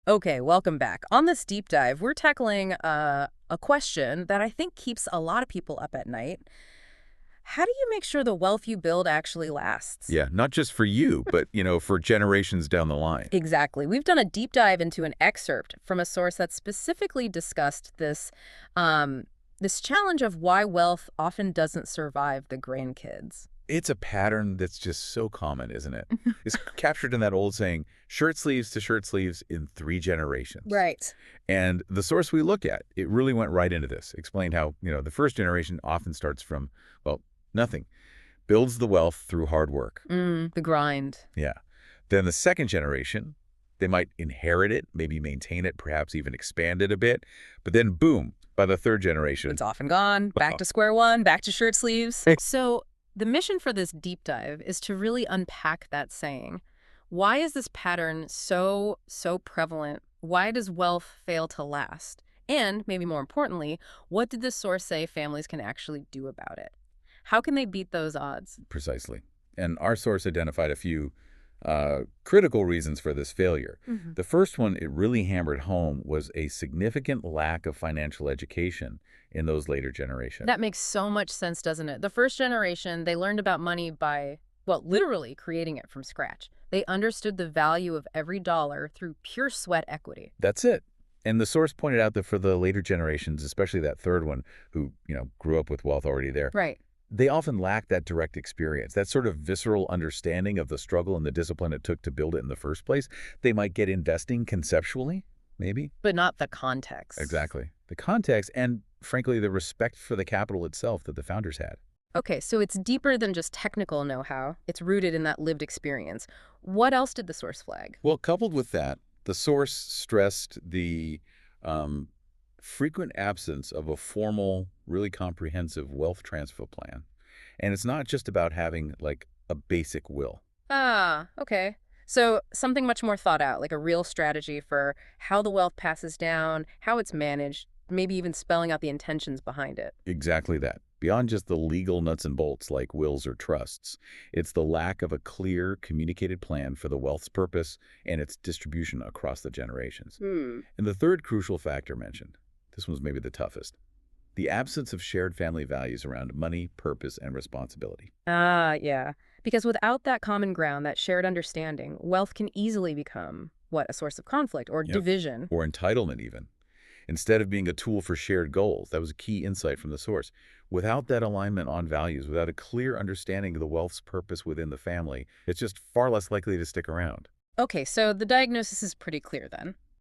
Okay, welcome back. On this deep dive, we're tackling a question that I think keeps a lot of people up at night. How do you make sure the wealth you build actually lasts? Yeah, not just for you, but, for generations down the line. Exactly. We've done a deep dive into an excerpt from a source that specifically discussed um, this challenge of why wealth often doesn't survive the grandkids. It's a pattern that's just so common, isn't it? It's captured in that old saying, shirt sleeves to shirt sleeves in 3 generations. Right. And the source we look at, it really went right into this, explained how, the first generation often starts from, well, nothing, builds the wealth through hard work. The grind. Yeah. Then the second generation, they might inherit it, maybe maintain it, perhaps even expand it a bit. But then, boom, by the third generation, It's off and gone, back well, to square one, back to shirt sleeves. So the mission for this deep dive is to really unpack that saying. Why is this pattern so prevalent? Why does wealth fail to last? And maybe more importantly, what did this source say families can actually do about it? How can they beat those odds? precisely. And our source identified a few critical reasons for this failure. The first one it really hammered home was a significant lack of financial education in those later generations. That makes so much sense, doesn't it? The first generation, they learned about money by, well, literally creating it from scratch. They understood the value of every dollar through pure sweat equity. That's it. And the source pointed out that for the later generations, especially that third one who, grew up with wealth already there, Right. they often lack that direct experience, that sort of visceral understanding of the struggle and the discipline it took to build it in the first place. They might get investing conceptually, maybe. But not the context. Exactly. The context and, frankly, the respect for the capital itself that the founders had. Okay, so it's deeper than just technical know-how. It's rooted in that lived experience. What else did the source flag? Well, coupled with that, the source stressed the um, frequent absence of a formal, really comprehensive wealth transfer plan. And it's not just about having, like, a basic will. Ah, okay. So something much more thought out, like a real strategy for how the wealth passes down, how it's managed, maybe even spelling out the intentions behind it. Exactly that. Beyond just the legal nuts and bolts like wills or trusts, it's the lack of a clear, communicated plan for the wealth's purpose and its distribution across the generations. Hmm. And the third crucial factor mentioned, this one's maybe the toughest, the absence of shared family values around money, purpose, and responsibility. Ah, yeah. Because without that common ground, that shared understanding, wealth can easily become, what, a source of conflict or Yep. division. Or entitlement, even. Instead of being a tool for shared goals, that was a key insight from the source. Without that alignment on values, without a clear understanding of the wealth's purpose within the family, it's just far less likely to stick around. Okay, so the diagnosis is pretty clear then.